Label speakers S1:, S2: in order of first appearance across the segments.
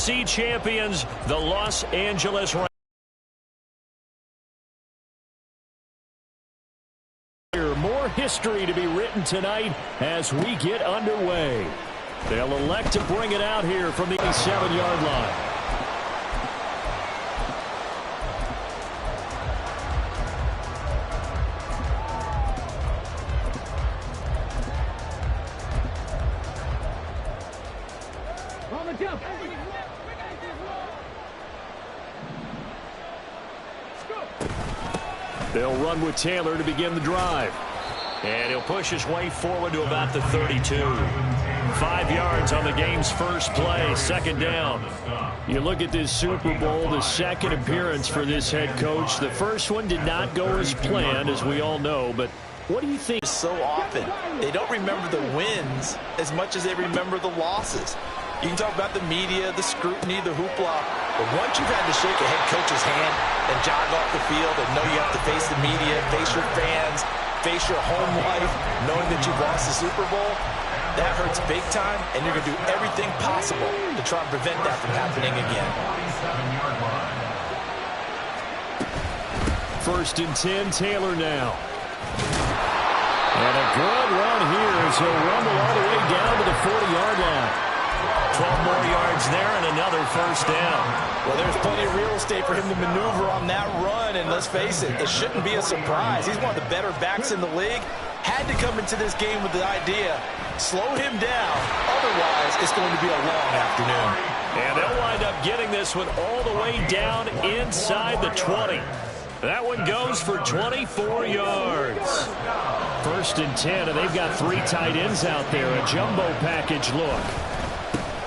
S1: NFC champions, the Los Angeles Rams. More history to be written tonight as we get underway. They'll elect to bring it out here from the 7-yard line. They'll run with Taylor to begin the drive. And he'll push his way forward to about the 32. 5 yards on the game's first play, second down. You look at this Super Bowl, the second appearance for this head coach. The first one did not go as planned, as we all know, but what do you think?
S2: So often, they don't remember the wins as much as they remember the losses. You can talk about the media, the scrutiny, the hoopla, but once you've had to shake a head coach's hand and jog off the field and know you have to face the media, face your fans, face your home life, knowing that you've lost the Super Bowl, that hurts big time, and you're going to do everything possible to try and prevent that from happening again.
S1: 1st and 10, Taylor now. And a good run here as he'll rumble all the way down to the 40-yard line. 12 more yards there and another first down.
S2: Well, there's plenty of real estate for him to maneuver on that run, and let's face it, it shouldn't be a surprise. He's one of the better backs in the league. Had to come into this game with the idea, slow him down, otherwise it's going to be a long afternoon.
S1: And they'll wind up getting this one all the way down inside the 20. That one goes for 24 yards. 1st and 10, and they've got 3 tight ends out there, a jumbo package look.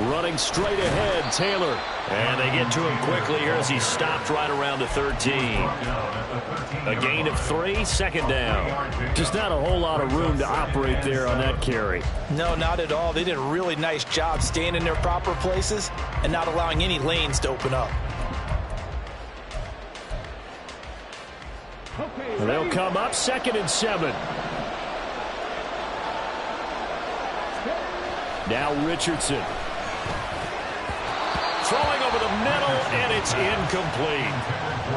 S1: Running straight ahead, Taylor. And they get to him quickly here as he stopped right around the 13. A gain of 3, second down. Just not a whole lot of room to operate there on that carry.
S2: No, not at all. They did a really nice job staying in their proper places and not allowing any lanes to open up.
S1: They'll come up 2nd and 7. Now Richardson. Throwing over the middle, and it's incomplete.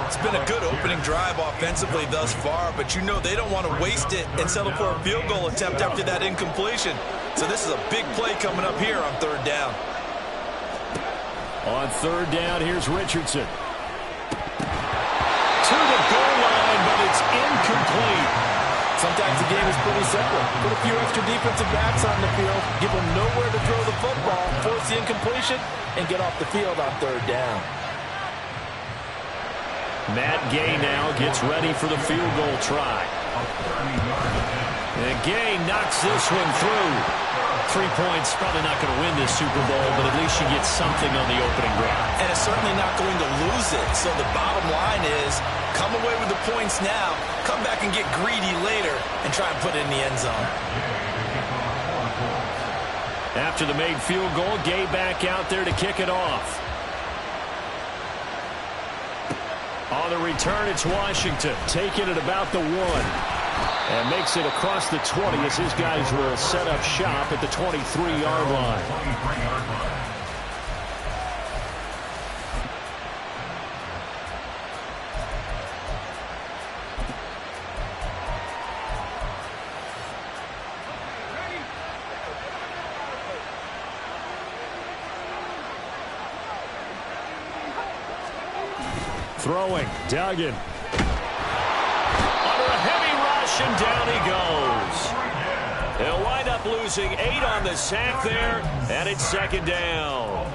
S3: It's been a good opening drive offensively thus far, but you know they don't want to waste it and settle for a field goal attempt after that incompletion. So this is a big play coming up here on 3rd down.
S1: On 3rd down, here's Richardson. To the goal line, but it's incomplete.
S2: Sometimes the game is pretty simple. Put a few extra defensive backs on the field, give them nowhere to throw the football, force the incompletion, and get off the field on 3rd down.
S1: Matt Gay now gets ready for the field goal try. And Gay knocks this one through. 3 points, probably not going to win this Super Bowl, but at least you get something on the opening drive.
S2: And it's certainly not going to lose it. So the bottom line is, come away with the points now, come back and get greedy later, and try and put it in the end zone.
S1: After the made field goal, Gay back out there to kick it off. On the return, it's Washington, taking it about the 1. And makes it across the 20 as his guys will set up shop at the 23-yard line. Throwing, Duggan. Under a heavy rush, and down he goes. They'll wind up losing 8 on the sack there, and it's 2nd down.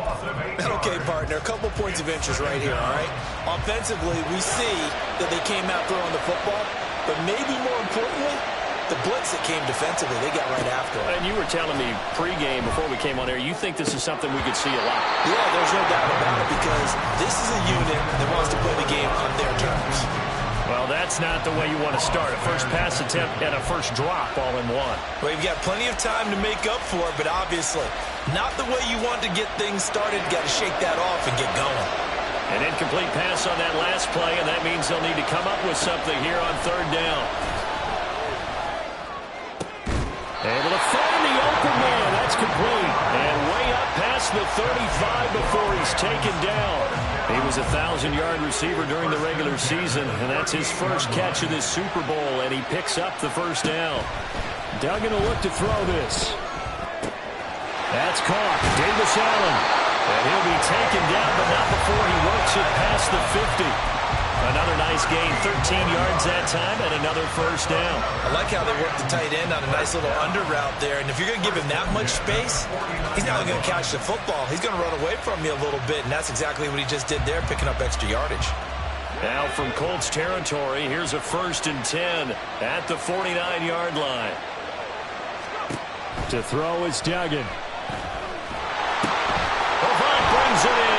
S2: Okay, partner, a couple points of interest right here, all right? Offensively, we see that they came out throwing the football, but maybe more importantly, the blitz that came defensively, they got right after it.
S1: And you were telling me pregame before we came on air, you think this is something we could see a lot.
S2: Yeah, there's no doubt about it, because this is a unit that wants to play the game on their terms.
S1: Well, that's not the way you want to start. A first pass attempt and a first drop all in one.
S2: Well, you've got plenty of time to make up for it, but obviously not the way you want to get things started. Got to shake that off and get going.
S1: An incomplete pass on that last play, and that means they'll need to come up with something here on 3rd down. Able to find the open man. That's complete. And way up past past the 35 before he's taken down. He was a 1,000-yard receiver during the regular season, and that's his first catch of this Super Bowl, and he picks up the first down. Duggan will look to throw this. That's caught. Davis Allen. And he'll be taken down, but not before he works it past the 50. Another nice gain, 13 yards that time, and another first down.
S2: I like how they work the tight end on a nice little under route there. And if you're going to give him that much space, he's not only going to catch the football, he's going to run away from you a little bit. And that's exactly what he just did there, picking up extra yardage.
S1: Now from Colts territory, here's a 1st and 10 at the 49-yard line. To throw is Duggan. Levant brings it in.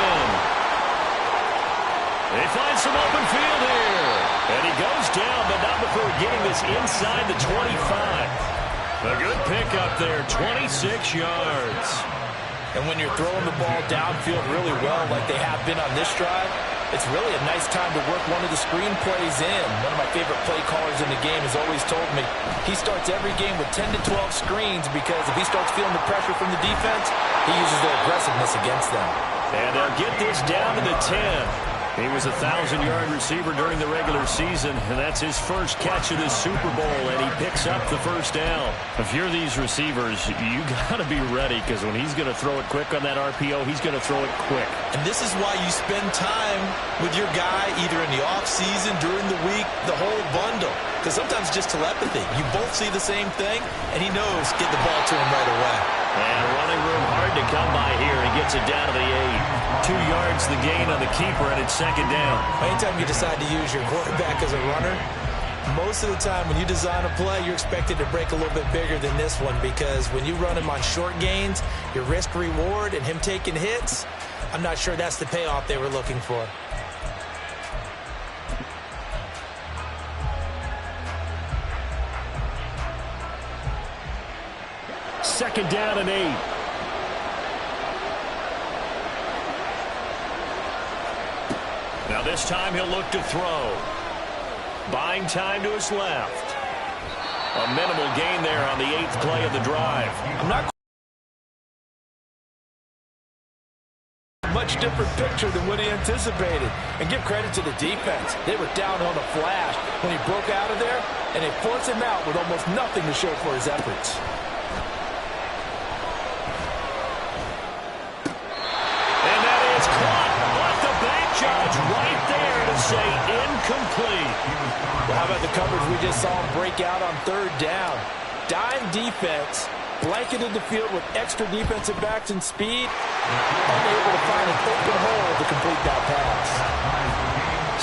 S1: They find some open field here. And he goes down, but not before getting this inside the 25. A good pickup there, 26 yards.
S2: And when you're throwing the ball downfield really well like they have been on this drive, it's really a nice time to work one of the screen plays in. One of my favorite play callers in the game has always told me he starts every game with 10 to 12 screens because if he starts feeling the pressure from the defense, he uses their aggressiveness against them.
S1: And they'll get this down to the 10. He was a 1,000-yard receiver during the regular season, and that's his first catch of this Super Bowl, and he picks up the first down. If you're these receivers, you got to be ready, because when he's going to throw it quick on that RPO, he's going to throw it quick.
S2: And this is why you spend time with your guy either in the offseason, during the week, the whole bundle. Because sometimes just telepathy. You both see the same thing, and he knows get the ball to him right away.
S1: And running room hard to come by here. He gets it down to the 8. 2 yards the gain on the keeper, and it's 2nd down.
S2: Anytime you decide to use your quarterback as a runner, most of the time when you design a play, you're expected to break a little bit bigger than this one because when you run him on short gains, your risk-reward and him taking hits, I'm not sure that's the payoff they were looking for.
S1: Second down and 8. Now this time he'll look to throw. Buying time to his left. A minimal gain there on the 8th play of the drive.
S2: I'm not much different picture than what he anticipated. And give credit to the defense. They were down on a flash when he broke out of there, and they forced him out with almost nothing to show for his efforts.
S1: Right there to say incomplete.
S2: Well, how about the coverage we just saw him break out on 3rd down? Dime defense, blanketed the field with extra defensive backs and speed, unable to find an open hole to complete that pass.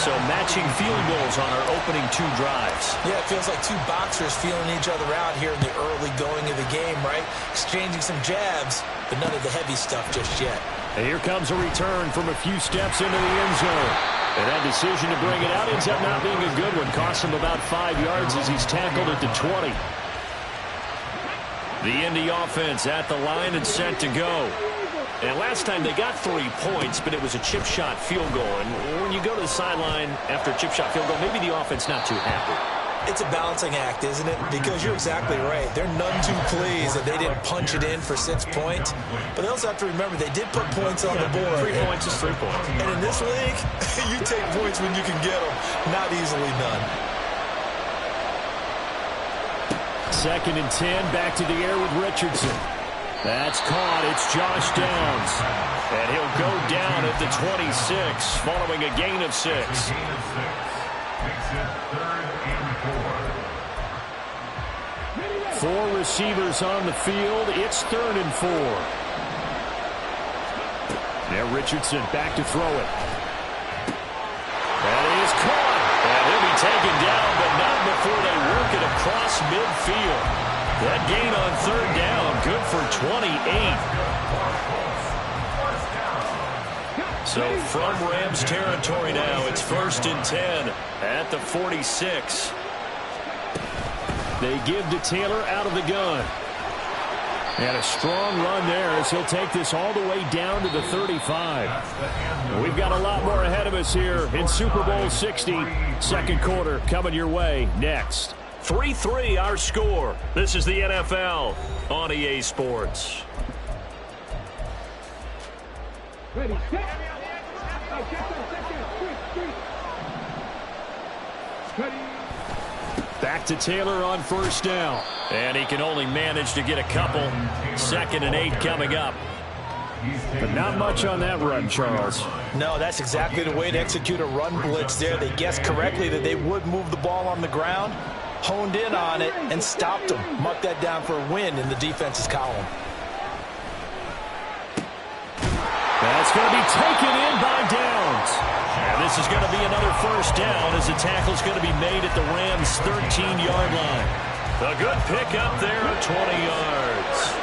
S1: So matching field goals on our opening 2 drives.
S2: Yeah, it feels like 2 boxers feeling each other out here in the early going of the game, right? Exchanging some jabs, but none of the heavy stuff just yet.
S1: And here comes a return from a few steps into the end zone. And that decision to bring it out ends up not being a good one. Costs him about 5 yards as he's tackled at the 20. The Indy offense at the line and set to go. And last time they got 3 points, but it was a chip shot field goal. And when you go to the sideline after a chip shot field goal, maybe the offense not too happy.
S2: It's a balancing act, isn't it? Because you're exactly right. They're none too pleased that they didn't punch it in for 6 points. But they also have to remember they did put points on the board.
S1: 3 points is 3 points.
S2: And in this league, you take points when you can get them. Not easily done.
S1: 2nd and 10, back to the air with Richardson. That's caught. It's Josh Downs. And he'll go down at the 26, following a gain of 6. 4 receivers on the field. It's 3rd and 4. Now Richardson back to throw it. That is caught. And he'll be taken down, but not before they work it across midfield. That gain on 3rd down, good for 28. So from Rams territory now, it's 1st and 10 at the 46. They give to Taylor out of the gun. And a strong run there as he'll take this all the way down to the 35. We've got a lot more ahead of us here in Super Bowl 60. 2nd quarter coming your way next. 3-3 our score. This is the NFL on EA Sports. Back to Taylor on first down. And he can only manage to get a couple. 2nd and 8 coming up. But not much on that run, Charles.
S2: No, that's exactly the way to execute a run blitz there. They guessed correctly that they would move the ball on the ground, honed in on it, and stopped them. Mark that down for a win in the defense's column.
S1: That's going to be taken in by Downs. And this is going to be another first down as the tackle's going to be made at the Rams' 13-yard line. A good pickup there of 20 yards.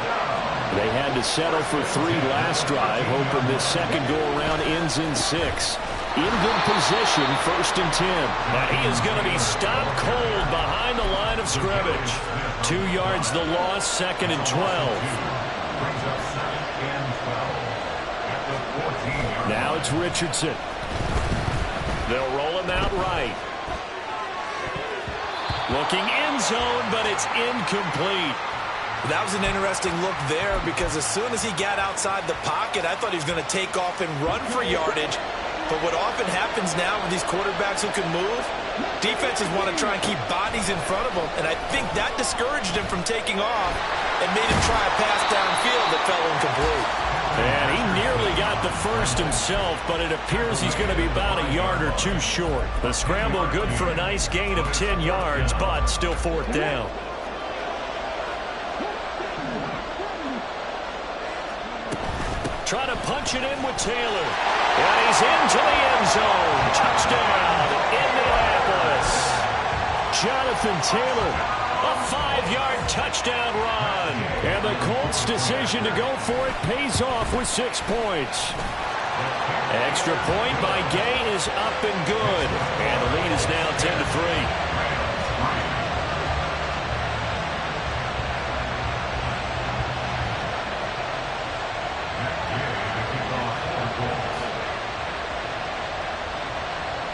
S1: They had to settle for 3 last drive, hoping this second go-around ends in 6. In good position, 1st and 10. Now he is going to be stopped cold behind the line of scrimmage. 2 yards the loss, 2nd and 12. Now it's Richardson. They'll roll him out right. Looking end zone, but it's incomplete.
S2: That was an interesting look there because as soon as he got outside the pocket, I thought he was going to take off and run for yardage. But what often happens now with these quarterbacks who can move, defenses want to try and keep bodies in front of them. And I think that discouraged him from taking off and made him try a pass downfield that fell incomplete.
S1: And he nearly got the first himself, but it appears he's going to be about a yard or 2 short. The scramble good for a nice gain of 10 yards, but still 4th down. Trying to punch it in with Taylor. And he's into the end zone. Touchdown, Indianapolis. Jonathan Taylor, a 5-yard touchdown run. And the Colts' decision to go for it pays off with 6 points. Extra point by Gay is up and good. And the lead is now 10-3.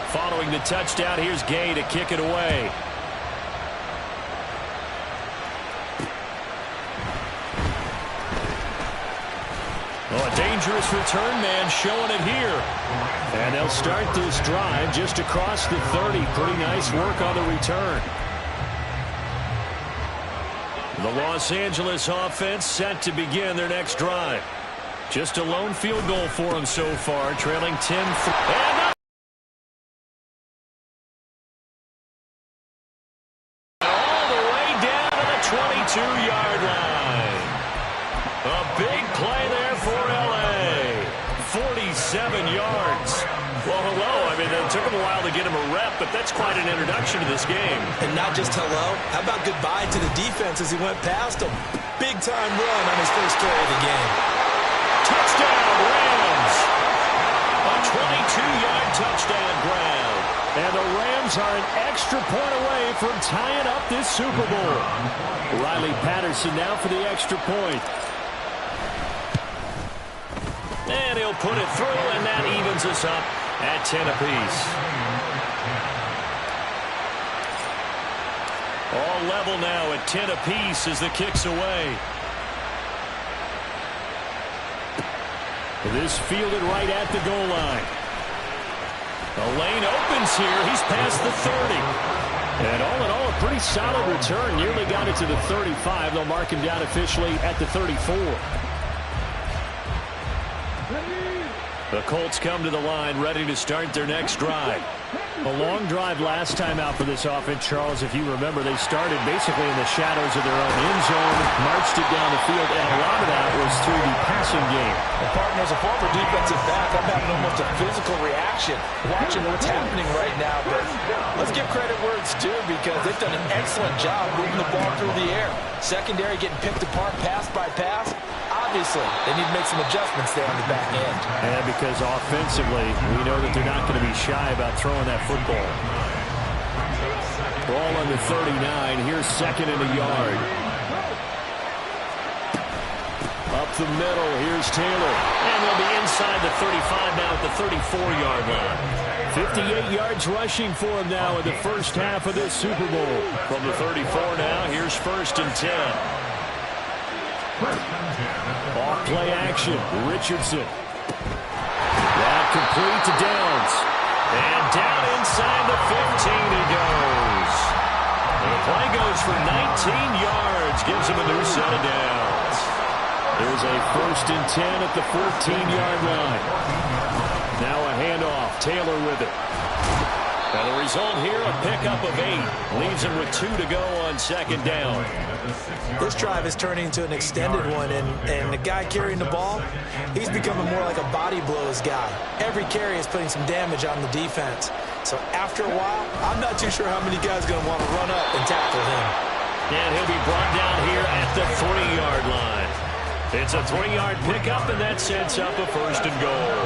S1: Following the touchdown, here's Gay to kick it away. Oh, a dangerous return man showing it here. And they'll start this drive just across the 30. Pretty nice work on the return. The Los Angeles offense set to begin their next drive. Just a lone field goal for them so far, trailing 10-3. All the way down to the 22-yard line. A big play there for L.A. 47 yards. Well, hello. I mean, it took him a while to get him a rep, but that's quite an introduction to this game.
S2: And not just hello. How about goodbye to the defense as he went past him? Big-time run on his first carry of the game.
S1: Touchdown, Rams. A 22-yard touchdown grab. And the Rams are an extra point away from tying up this Super Bowl. Riley Patterson now for the extra point. And he'll put it through, and that evens us up at 10 apiece. All level now at 10 apiece as the kick's away. This fielded right at the goal line. The lane opens here. He's past the 30. And all in all, a pretty solid return. Nearly got it to the 35. They'll mark him down officially at the 34. The Colts come to the line, ready to start their next drive. A long drive last time out for this offense, Charles. If you remember, they started basically in the shadows of their own end zone, marched it down the field, and a lot of that was through the passing game.
S2: And partner, as a former defensive back, I'm having almost a physical reaction watching what's happening right now. But let's give credit where it's due because they've done an excellent job moving the ball through the air. Secondary getting picked apart pass by pass. Obviously, they need to make some adjustments there on the back end.
S1: And because offensively, we know that they're not going to be shy about throwing that football. Ball on the 39. Here's 2nd and a yard. Up the middle. Here's Taylor. And they'll be inside the 35 now at the 34-yard line. 58 yards rushing for him now in the first half of this Super Bowl. From the 34 now, here's 1st and 10. Off play action. Richardson. complete to Downs. And down inside the 15 he goes. The play goes for 19 yards, gives him a new set of downs. There's a 1st and 10 at the 14-yard line. Now a handoff, Taylor with it. And the result here, a pickup of 8. Leaves him with 2 to go on 2nd down.
S2: This drive is turning into an extended one, and the guy carrying the ball, he's becoming more like a body blows guy. Every carry is putting some damage on the defense. So after a while, I'm not too sure how many guys are going to want to run up and tackle him.
S1: And he'll be brought down here at the 3-yard line. It's a 3-yard pickup, and that sets up a 1st and goal.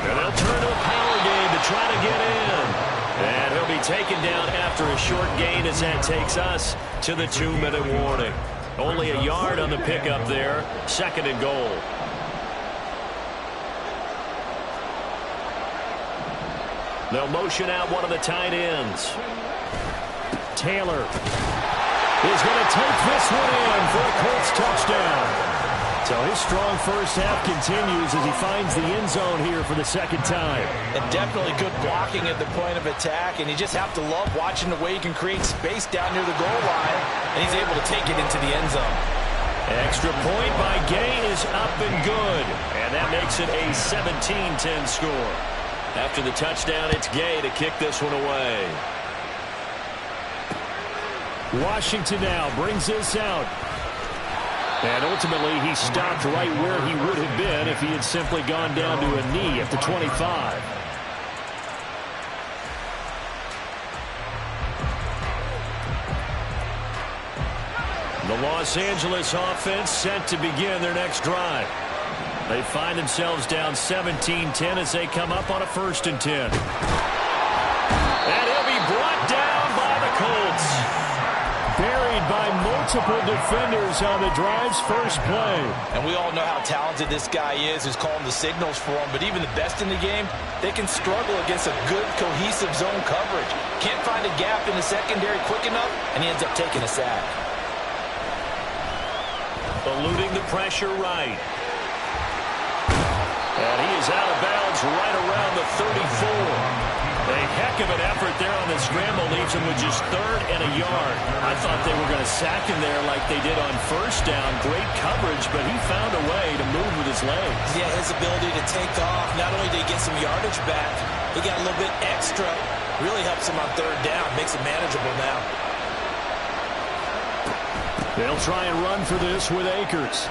S1: And they'll turn to a power game to try to get in. And he'll be taken down after a short gain as that takes us to the 2-minute warning. Only a yard on the pickup there. 2nd and goal. They'll motion out one of the tight ends. Taylor is going to take this one in for a Colts touchdown. So his strong first half continues as he finds the end zone here for the 2nd time.
S2: And definitely good blocking at the point of attack, and you just have to love watching the way he can create space down near the goal line, and he's able to take it into the end zone.
S1: Extra point by Gay is up and good, and that makes it a 17-10 score. After the touchdown, it's Gay to kick this one away. Washington now brings this out. And ultimately, he stopped right where he would have been if he had simply gone down to a knee at the 25. The Los Angeles offense set to begin their next drive. They find themselves down 17-10 as they come up on a 1st and 10. And he'll be brought down by the Colts. Buried by multiple defenders on the drive's first play.
S2: And we all know how talented this guy is who's calling the signals for him, but even the best in the game, they can struggle against a good, cohesive zone coverage. Can't find a gap in the secondary quick enough, and he ends up taking a sack.
S1: Eluding the pressure right. And he is out of bounds right around the 34. A heck of an effort there on the scramble leaves him with just 3rd and a yard. I thought they were going to sack him there like they did on 1st down. Great coverage, but he found a way to move with his legs.
S2: Yeah, his ability to take off, not only did he get some yardage back, he got a little bit extra. Really helps him on 3rd down, makes it manageable now.
S1: They'll try and run for this with Akers.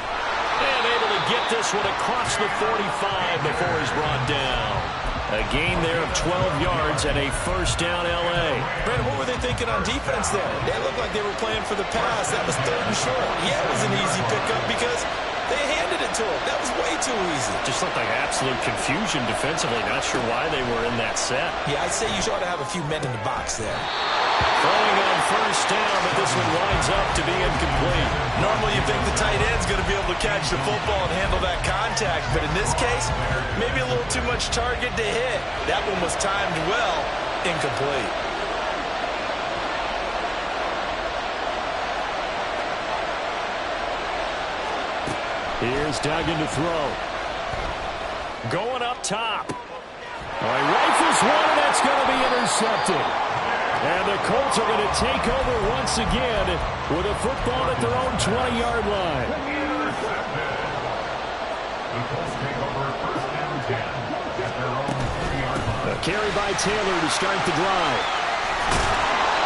S1: And able to get this one across the 45 before he's brought down. A gain there of 12 yards and a 1st down L.A.
S2: Brent, what were they thinking on defense there? They looked like they were playing for the pass. That was 3rd and short. Yeah, it was an easy pickup because they handed it to him. That was way too easy.
S1: Just looked like absolute confusion defensively. Not sure why they were in that set.
S2: Yeah, I'd say you ought to have a few men in the box there.
S1: Throwing on 1st down, but this one winds up to be incomplete.
S3: Normally you think the tight end's going to be able to catch the football and handle that contact, but in this case, maybe a little too much target to hit. That one was timed well, incomplete.
S1: Here's Duggan to throw. Going up top. All right, rifles one, and that's going to be intercepted. And the Colts are going to take over once again with a football at their own 20-yard line. A carry by Taylor to start the drive.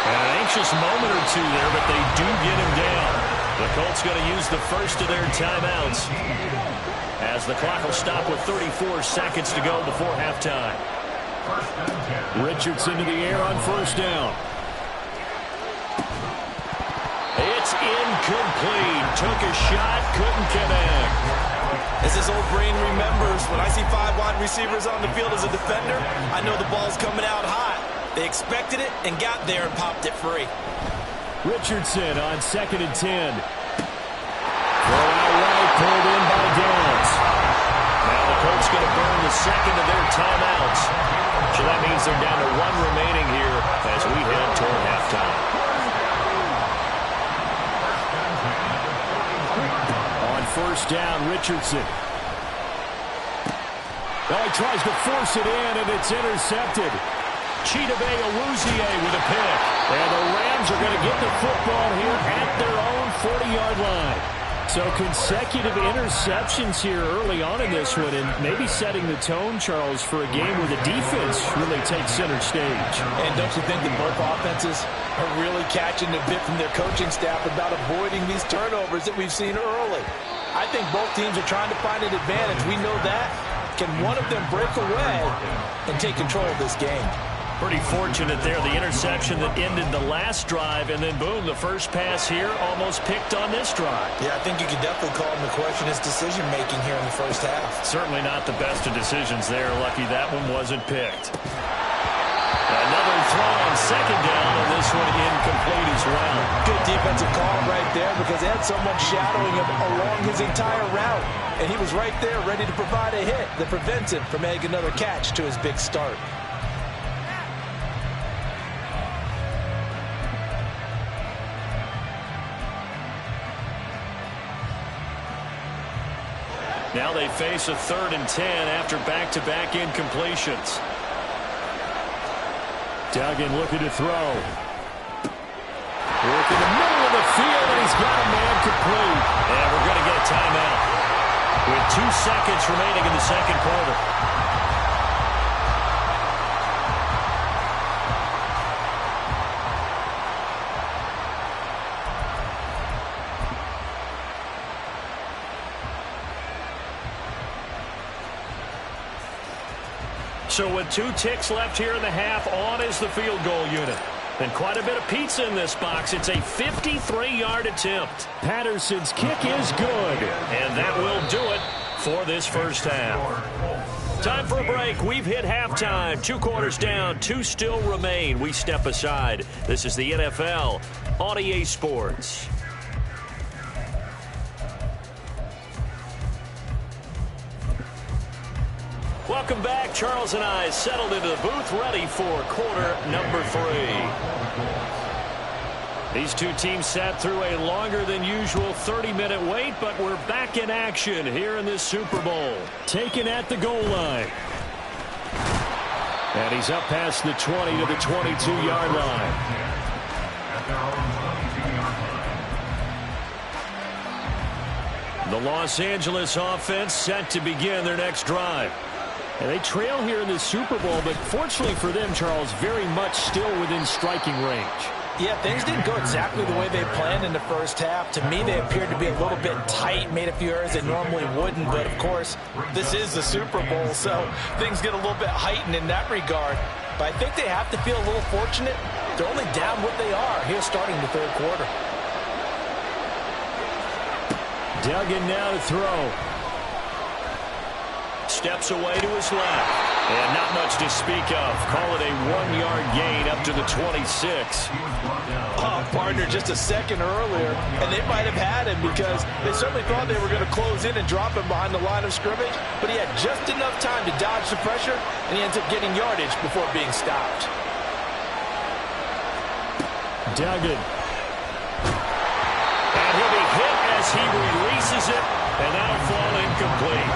S1: And an anxious moment or two there, but they do get him down. The Colts going to use the first of their timeouts as the clock will stop with 34 seconds to go before halftime. Richardson to the air on 1st down. It's incomplete. Took a shot, couldn't connect.
S2: As his old brain remembers, when I see 5 wide receivers on the field as a defender, I know the ball's coming out hot. They expected it and got there and popped it free.
S1: Richardson on 2nd and 10. Throw out right, pulled in by Downs. Now the Colts going to burn the second of their timeouts. So that means they're down to 1 remaining here as we head toward halftime. On first down, Richardson. Oh, he tries to force it in, and it's intercepted. Chidobe Awuzie with a pick. And the Rams are going to get the football here at their own 40-yard line. So consecutive interceptions here early on in this one, and maybe setting the tone, Charles, for a game where the defense really takes center stage.
S2: And don't you think that both offenses are really catching the bit from their coaching staff about avoiding these turnovers that we've seen early? I think both teams are trying to find an advantage. We know that. Can one of them break away and take control of this game?
S1: Pretty fortunate there, the interception that ended the last drive, and then boom, the first pass here almost picked on this drive.
S3: Yeah, I think you could definitely call him to question his decision-making here in the first half.
S1: Certainly not the best of decisions there. Lucky that one wasn't picked. Another throw on second down, and this one incomplete as well.
S2: Good defensive call right there because they had someone shadowing him along his entire route, and he was right there ready to provide a hit that prevents him from adding another catch to his big start.
S1: Now they face a 3rd and 10 after back-to-back incompletions. Duggan looking to throw. Work in the middle of the field, and he's got a man complete. And we're going to get a timeout with 2 seconds remaining in the second quarter. So with 2 ticks left here in the half, on is the field goal unit. And quite a bit of pizza in this box. It's a 53-yard attempt. Patterson's kick is good. And that will do it for this first half. Time for a break. We've hit halftime. 2 quarters down, 2 still remain. We step aside. This is the NFL on EA Sports. Welcome back. Charles and I settled into the booth, ready for quarter number 3. These 2 teams sat through a longer than usual 30-minute wait, but we're back in action here in this Super Bowl. Taken at the goal line. And he's up past the 20 to the 22-yard line. The Los Angeles offense set to begin their next drive. And they trail here in the Super Bowl, but fortunately for them, Charles, very much still within striking range.
S2: Yeah, things didn't go exactly the way they planned in the first half. To me, they appeared to be a little bit tight, made a few errors they normally wouldn't. But, of course, this is the Super Bowl, so things get a little bit heightened in that regard. But I think they have to feel a little fortunate. They're only down what they are here starting the third quarter.
S1: Duggan now to throw. Steps away to his left. And not much to speak of. Call it a 1-yard gain up to the 26.
S2: Oh, partner, just a second earlier, and they might have had him because they certainly thought they were going to close in and drop him behind the line of scrimmage, but he had just enough time to dodge the pressure, and he ends up getting yardage before being stopped.
S1: Duggan. And he'll be hit as he releases it, and that'll fall incomplete.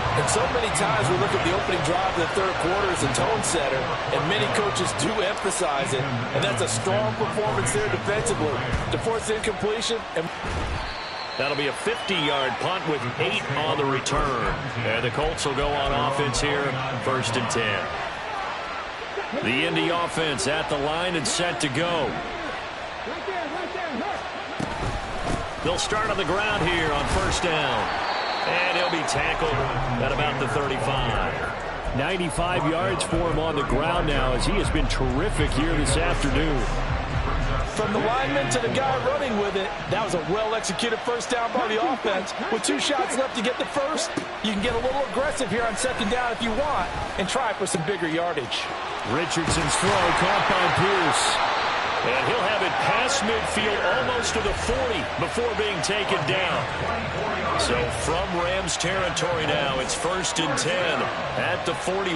S2: And so many times we look at the opening drive of the third quarter as a tone setter, and many coaches do emphasize it, and that's a strong performance there defensively to force incompletion.
S1: That'll be a 50-yard punt with 8 on the return. And the Colts will go on offense here, 1st and 10. The Indy offense at the line and set to go. They'll start on the ground here on 1st down. And he'll be tackled at about the 35. 95 yards for him on the ground now as he has been terrific here this afternoon.
S2: From the lineman to the guy running with it, that was a well-executed first down by the offense. With 2 shots left to get the first, you can get a little aggressive here on 2nd down if you want and try for some bigger yardage.
S1: Richardson's throw caught by Pierce. And he'll have it past midfield almost to the 40 before being taken down. So from Rams territory now, it's 1st and 10 at the 41.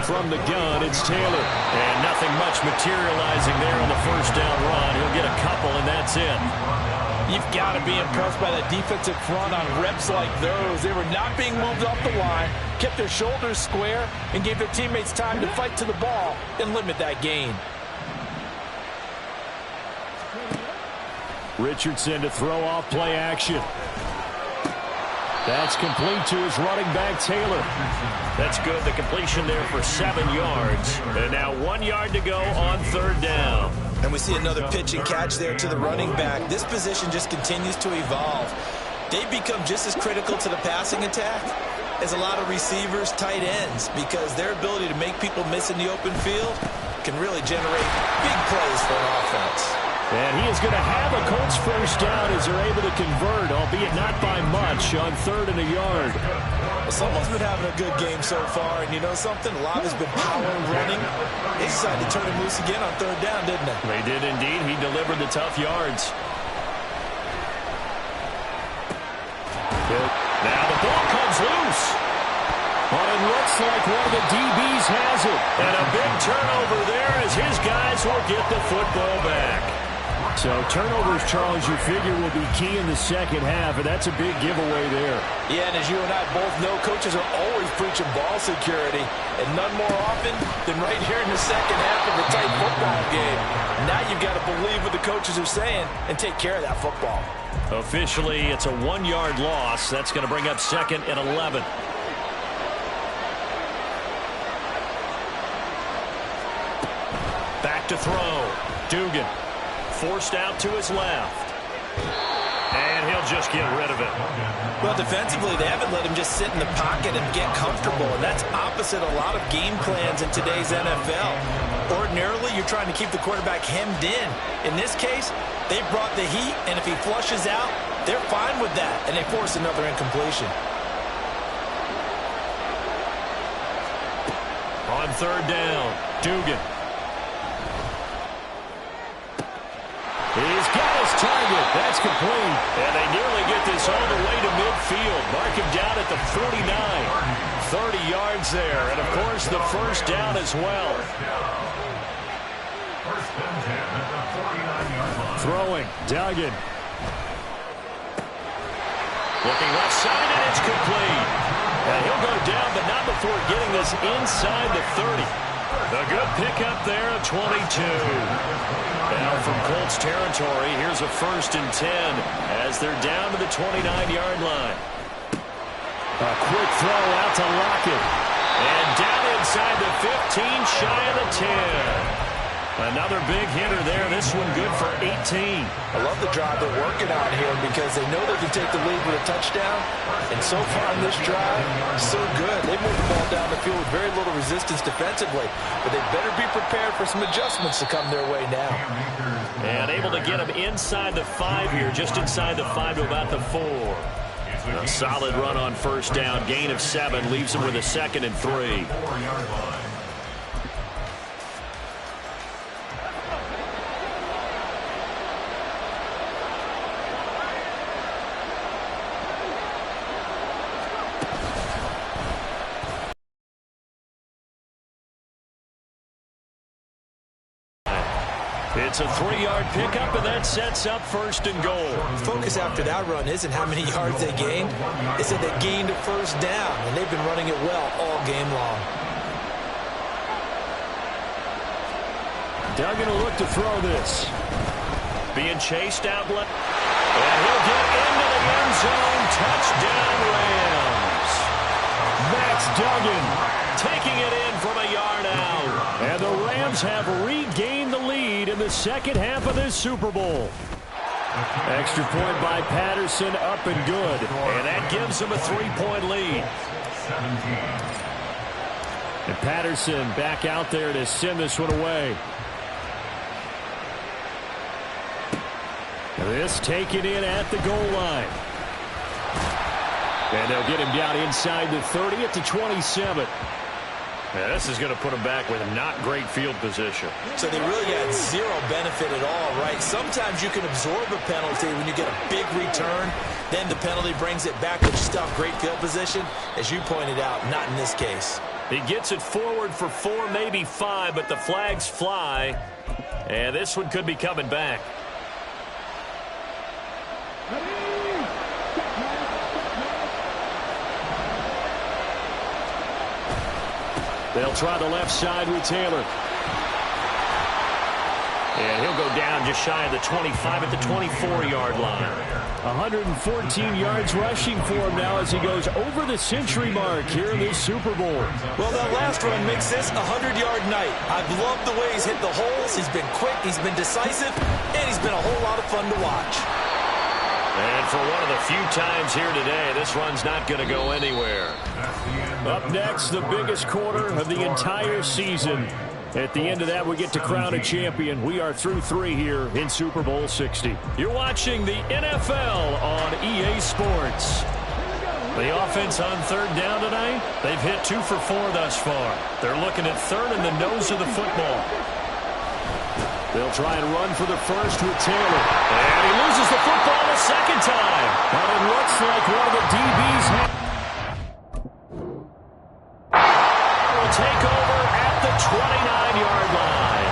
S1: From the gun, it's Taylor. And nothing much materializing there on the 1st down run. He'll get a couple, and that's it.
S2: You've got to be impressed by that defensive front on reps like those. They were not being moved off the line, kept their shoulders square, and gave their teammates time to fight to the ball and limit that gain.
S1: Richardson to throw off play action. That's complete to his running back, Taylor. That's good. The completion there for 7 yards. And now 1 yard to go on third down.
S2: And we see another pitch and catch there to the running back. This position just continues to evolve. They've become just as critical to the passing attack as a lot of receivers, tight ends, because their ability to make people miss in the open field can really generate big plays for an offense.
S1: And he is going to have a Colts first down as they're able to convert, albeit not by much, on 3rd and a yard.
S2: Well, someone's been having a good game so far, and you know something? A lot has been power running. They decided to turn him loose again on 3rd down, didn't they?
S1: They did indeed. He delivered the tough yards. Now the ball comes loose. But it looks like one of the DBs has it. And a big turnover there as his guys will get the football back. So turnovers, Charles, you figure will be key in the second half, and that's a big giveaway there.
S2: Yeah, and as you and I both know, coaches are always preaching ball security, and none more often than right here in the second half of a tight football game. Now you've got to believe what the coaches are saying and take care of that football.
S1: Officially, it's a 1 yard loss. That's going to bring up 2nd and 11. Back to throw. Dugan. Forced out to his left. And he'll just get rid of it.
S2: Well, defensively, they haven't let him just sit in the pocket and get comfortable, and that's opposite a lot of game plans in today's NFL. Ordinarily, you're trying to keep the quarterback hemmed in. In this case, they brought the heat, and if he flushes out, they're fine with that, and they force another incompletion.
S1: On 3rd down, Dugan. He's got his target. That's complete. And they nearly get this all the way to midfield. Mark him down at the 49. 30 yards there. And, of course, the first down as well. Throwing. Dugan. Looking left side, and it's complete. And he'll go down, but not before getting this inside the 30. A good pickup there at 22. Now from Colts territory, here's a 1st and 10 as they're down to the 29-yard line. A quick throw out to Lockett. And down inside the 15, shy of the 10. Another big hitter there. This one good for 18.
S2: I love the drive they're working on here because they know they can take the lead with a touchdown. And so far in this drive, so good. They moved the ball down the field with very little resistance defensively. But they better be prepared for some adjustments to come their way now.
S1: And able to get him inside the 5 here, just inside the 5 to about the 4. A solid run on first down. Gain of 7 leaves him with a 2nd and 3. It's a 3-yard pickup, and that sets up 1st and goal.
S2: Focus after that run isn't how many yards they gained. It's that they gained a first down, and they've been running it well all game long.
S1: Duggan will look to throw this. Being chased out left. And he'll get into the end zone. Touchdown, Rams. Max Duggan taking it in from a yard out. And the Rams have regained the lead in the second half of this Super Bowl. Extra point by Patterson, up and good. And that gives them a 3-point lead. And Patterson back out there to send this one away. This taken in at the goal line. And they'll get him down inside the 30 at the 27. Yeah, this is going to put him back with not great field position.
S2: So they really got zero benefit at all, right? Sometimes you can absorb a penalty when you get a big return. Then the penalty brings it back, but you still have great field position. As you pointed out, not in this case.
S1: He gets it forward for 4, maybe 5, but the flags fly. And this one could be coming back. They'll try the left side with Taylor. And he'll go down just shy of the 25 at the 24-yard line. 114 yards rushing for him now as he goes over the century mark here in this Super Bowl.
S2: Well, that last run makes this a 100-yard night. I've loved the way he's hit the holes. He's been quick, he's been decisive, and he's been a whole lot of fun to watch.
S1: And for one of the few times here today, this run's not going to go anywhere. Up next, the biggest quarter of the entire season. At the end of that, we get to crown a champion. We are through 3 here in Super Bowl 60. You're watching the NFL on EA Sports. The offense on third down tonight, they've hit 2 for 4 thus far. They're looking at third in the nose of the football. They'll try and run for the first with Taylor. And he loses the football a second time. But it looks like one of the DBs will take over at the 29-yard line.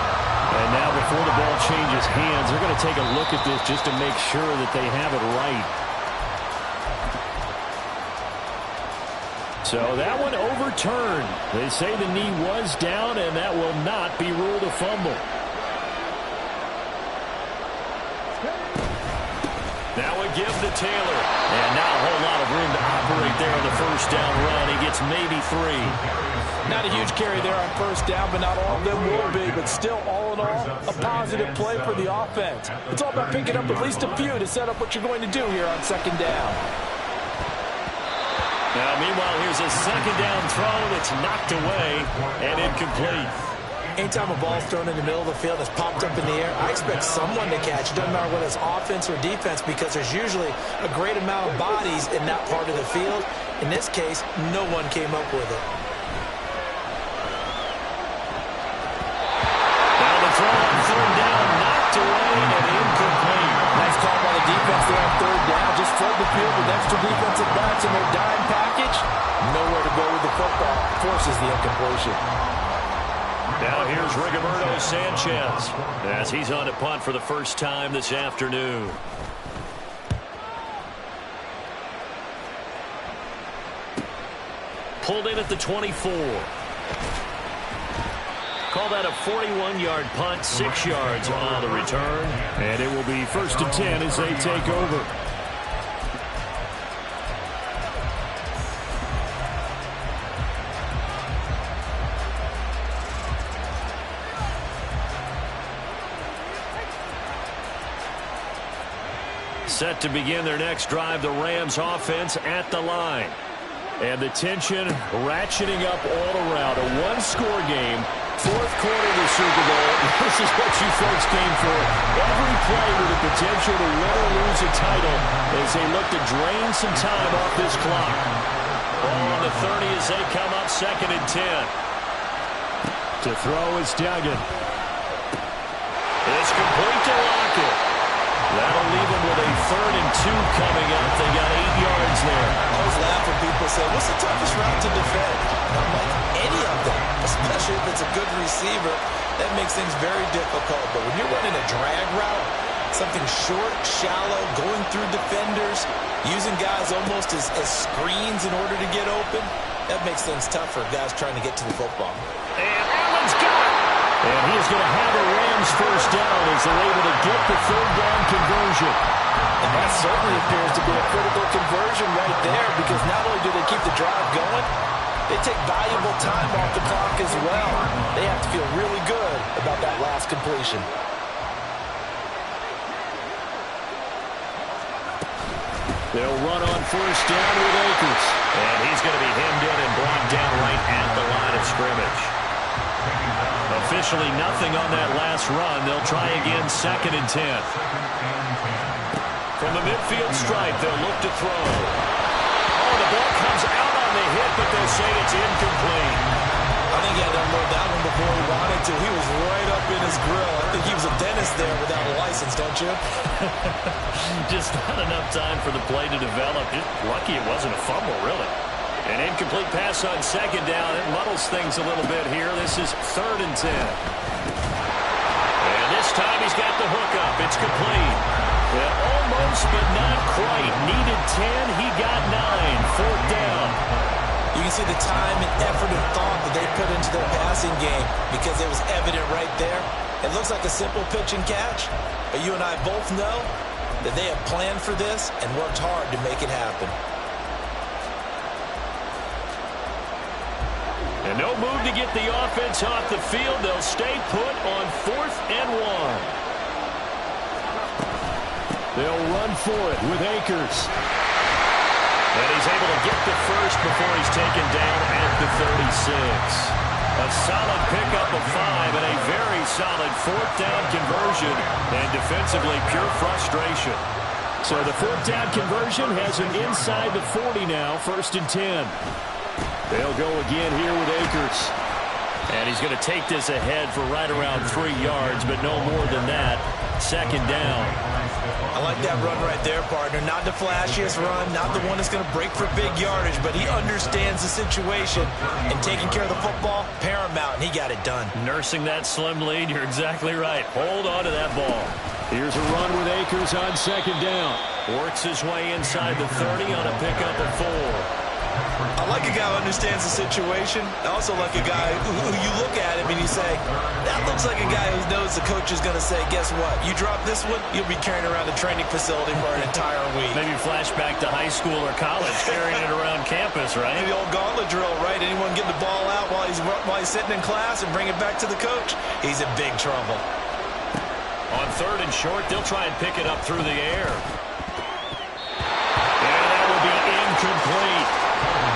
S1: And now before the ball changes hands, they're going to take a look at this just to make sure that they have it right. So that one overturned. They say the knee was down, and that will not be ruled a fumble. Now a give to Taylor. And not a whole lot of room to operate there on the first down run. He gets maybe 3.
S2: Not a huge carry there on first down, but not all of them will be. But still, all in all, a positive play for the offense. It's all about picking up at least a few to set up what you're going to do here on second down.
S1: Now, meanwhile, here's a second down throw that's knocked away and incomplete.
S2: Anytime a ball's thrown in the middle of the field that's popped up in the air, I expect someone to catch. It doesn't matter whether it's offense or defense, because there's usually a great amount of bodies in that part of the field. In this case, no one came up with it.
S1: Now the throw on third down, knocked away and incomplete.
S2: Nice call by the defense there on third down. Just flood the field with extra defensive backs in their dime package. Nowhere to go with the football. Forces the incompletion.
S1: Now here's Rigoberto Sanchez as he's on to punt for the first time this afternoon. Pulled in at the 24. Call that a 41-yard punt, 6 yards on the return. And it will be 1st and 10 as they take over. Set to begin their next drive, the Rams offense at the line. And the tension ratcheting up all around. A one-score game, 4th quarter of the Super Bowl. This is what you folks came for. Every play with the potential to win or lose a title as they look to drain some time off this clock. Ball on the 30 as they come up 2nd and 10. To throw is Duggan. It's complete to Lockett. That'll leave them with a 3rd and 2 coming up. They got 8 yards there.
S2: I always laugh when people say, what's the toughest route to defend? I'm like, any of them, especially if it's a good receiver. That makes things very difficult. But when you're running a drag route, something short, shallow, going through defenders, using guys almost as screens in order to get open, that makes things tough for guys trying to get to the football.
S1: And Allen's got it. And he's going to have a Rams first down as they're able to get the 3rd down conversion.
S2: And that certainly appears to be a critical conversion right there, because not only do they keep the drive going, they take valuable time off the clock as well. They have to feel really good about that last completion.
S1: They'll run on first down with Akers. And he's going to be hemmed in and brought down right at the line of scrimmage. Officially nothing on that last run. They'll try again 2nd and 10. From the midfield stripe, they'll look to throw. Oh, the ball comes out on the hit, but they'll say it's incomplete.
S2: I think he had to unload that one before he wanted to. He was right up in his grill. I think he was a dentist there without a license, don't you?
S1: Just not enough time for the play to develop. Just lucky it wasn't a fumble, really. An incomplete pass on 2nd down. It muddles things a little bit here. This is 3rd and 10. And this time he's got the hook up. It's complete. Well, almost, but not quite. Needed 10. He got 9. 4th down.
S2: You can see see the time and effort and thought that they put into their passing game because it was evident right there. It looks like a simple pitch and catch, but you and I both know that they have planned for this and worked hard to make it happen.
S1: And no move to get the offense off the field. They'll stay put on 4th and 1. They'll run for it with Akers. And he's able to get the first before he's taken down at the 36. A solid pickup of 5 and a very solid 4th down conversion. And defensively, pure frustration. So the 4th down conversion has him inside the 40 now, 1st and 10. They'll go again here with Akers. And he's going to take this ahead for right around 3 yards, but no more than that. 2nd down.
S2: I like that run right there, partner. Not the flashiest run, not the one that's going to break for big yardage, but he understands the situation, and taking care of the football, paramount, and he got it done.
S1: Nursing that slim lead, you're exactly right. Hold on to that ball. Here's a run with Akers on 2nd down. Works his way inside the 30 on a pickup of 4.
S2: I like a guy who understands the situation. I also like a guy who you look at him and you say, that looks like a guy who knows the coach is going to say, guess what? You drop this one, you'll be carrying around the training facility for an entire week.
S1: Maybe flashback to high school or college, carrying it around campus, right?
S2: Maybe the old gauntlet drill, right? Anyone get the ball out while he's sitting in class and bring it back to the coach? He's in big trouble.
S1: On 3rd and short, they'll try and pick it up through the air. And that will be incomplete.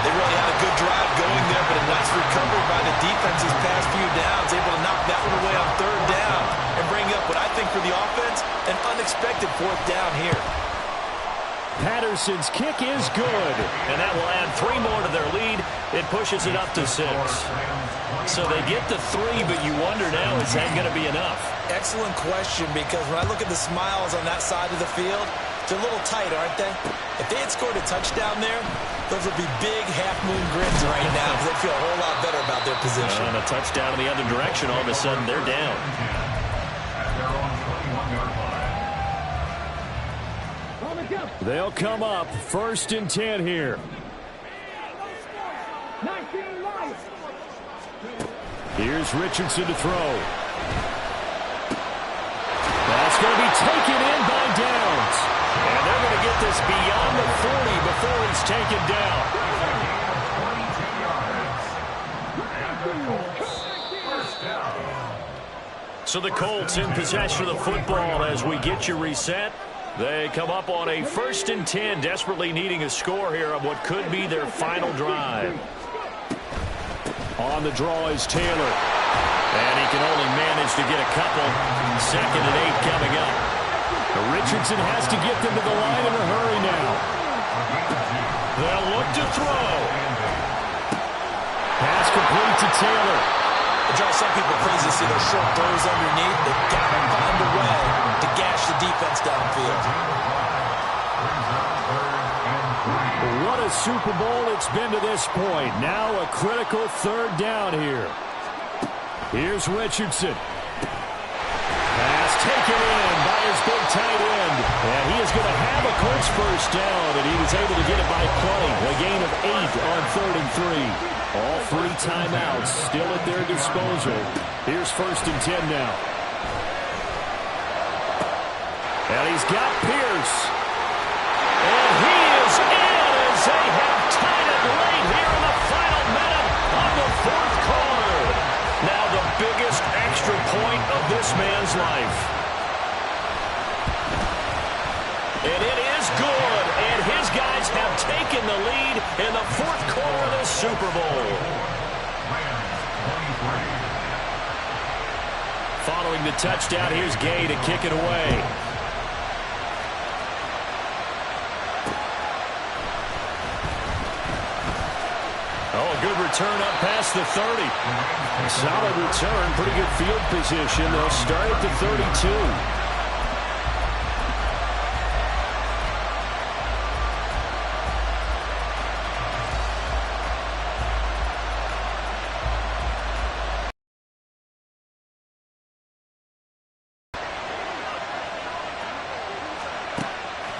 S2: They really had a good drive going there, but a nice recovery by the defense these past few downs, able to knock that one away on 3rd down and bring up what I think for the offense, an unexpected 4th down here.
S1: Patterson's kick is good, and that will add 3 more to their lead. It pushes it up to 6. So they get the 3, but you wonder now, is that going to be enough?
S2: Excellent question, because when I look at the smiles on that side of the field, they're a little tight, aren't they? If they had scored a touchdown there, those would be big half-moon grins right now because they feel a whole lot better about their position.
S1: And a touchdown in the other direction, all of a sudden they're down. They'll come up 1st and 10 here. Here's Richardson to throw. That's going to be taken in by Downs. And they're going to get this beyond the 40 before he's taken down. So the Colts in possession of the football as we get you reset. They come up on a 1st and 10, desperately needing a score here on what could be their final drive. On the draw is Taylor. And he can only manage to get a couple. 2nd and 8 coming up. Richardson has to get them to the line in a hurry now. They'll look to throw. Pass complete to Taylor.
S2: It drives some people crazy to see those short throws underneath. They've got to find a way to gash the defense downfield.
S1: What a Super Bowl it's been to this point. Now a critical 3rd down here. Here's Richardson. Pass taken in by his big tight end. And he is going to have a Colts 1st down, and he was able to get it by plenty. A gain of 8 on 3rd and 3. All 3 timeouts still at their disposal. Here's 1st and 10 now. And he's got Pierce. And he is in as they have tied it late here in the final minute of the 4th quarter. Now the biggest extra point of this man's life. And it is good. And his guys have taken the lead in the 4th quarter of this Super Bowl. Following the touchdown, here's Gay to kick it away. Oh, a good return up past the 30. Solid return, pretty good field position. They'll start at the 32.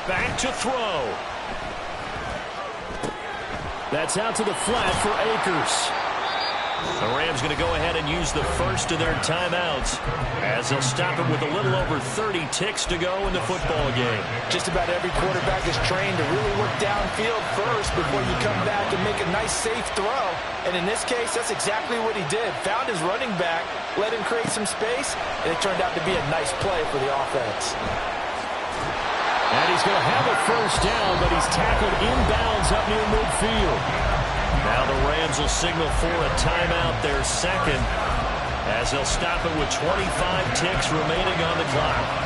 S1: Back to throw. That's out to the flat for Akers. The Rams going to go ahead and use the first of their timeouts as they'll stop it with a little over 30 ticks to go in the football game.
S2: Just about every quarterback is trained to really work downfield first before you come back and make a nice, safe throw. And in this case, that's exactly what he did. Found his running back, let him create some space, and it turned out to be a nice play for the offense.
S1: And he's going to have a first down, but he's tackled inbounds up near midfield. Now the Rams will signal for a timeout, their second, as they'll stop it with 25 ticks remaining on the clock.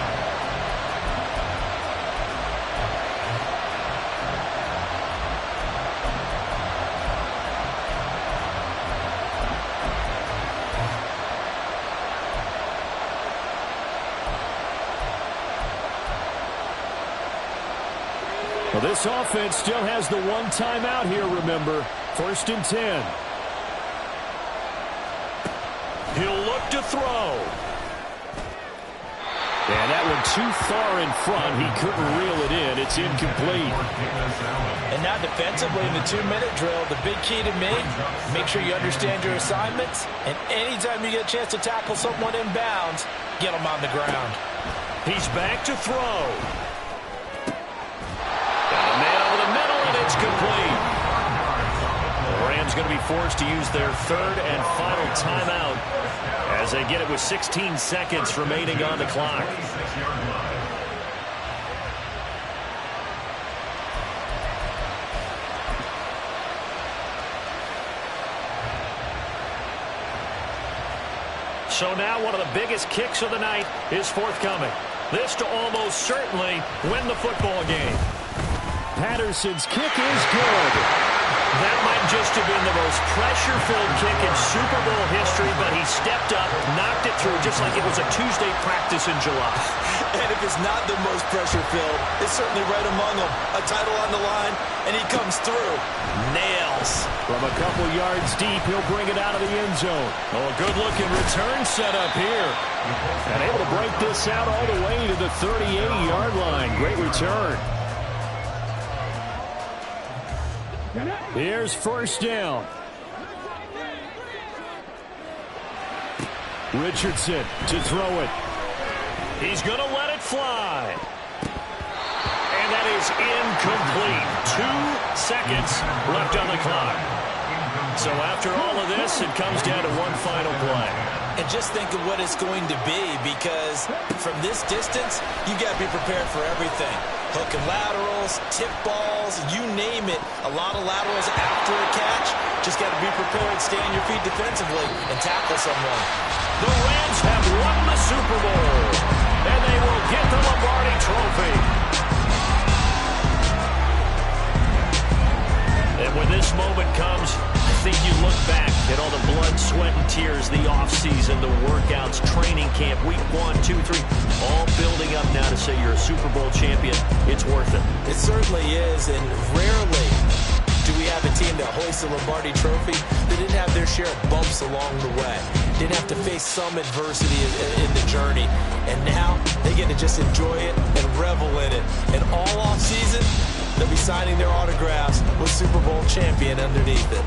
S1: Well, this offense still has the one timeout here, remember. 1st and 10. He'll look to throw. And that one too far in front. He couldn't reel it in. It's incomplete.
S2: And now defensively in the 2-minute drill, the big key to me, make sure you understand your assignments. And anytime you get a chance to tackle someone in bounds, get them on the ground.
S1: He's back to throw. Got a man over the middle, and it's complete. The Rams going to be forced to use their third and final timeout as they get it with 16 seconds remaining on the clock. So now one of the biggest kicks of the night is forthcoming. This to almost certainly win the football game. Patterson's kick is good. That might just have been the most pressure-filled kick in Super Bowl history, but he stepped up, knocked it through just like it was a Tuesday practice in July.
S3: And if it's not the most pressure-filled, it's certainly right among them. A title on the line, and he comes through. Nails.
S1: From a couple yards deep, he'll bring it out of the end zone. Oh, a good-looking return set up here. And able to break this out all the way to the 38-yard line. Great return. Here's first down. Richardson to throw it. He's going to let it fly. And that is incomplete. 2 seconds left on the clock. So after all of this, it comes down to one final play.
S2: And just think of what it's going to be, because from this distance, you got to be prepared for everything. Hook and laterals, tip balls, you name it. A lot of laterals after a catch. Just got to be prepared, stay on your feet defensively, and tackle someone.
S1: The Rams have won the Super Bowl, and they will get the Lombardi Trophy. And when this moment comes, I think you look back at all the blood, sweat, and tears, the offseason, the workouts, training camp, week 1, 2, 3, all building up now to say you're a Super Bowl champion. It's worth it.
S2: It certainly is, and rarely do we have a team that hoists the Lombardi Trophy that didn't have their share of bumps along the way, didn't have to face some adversity in the journey, and now they get to just enjoy it and revel in it. And all offseason, they'll be signing their autographs with Super Bowl champion underneath it.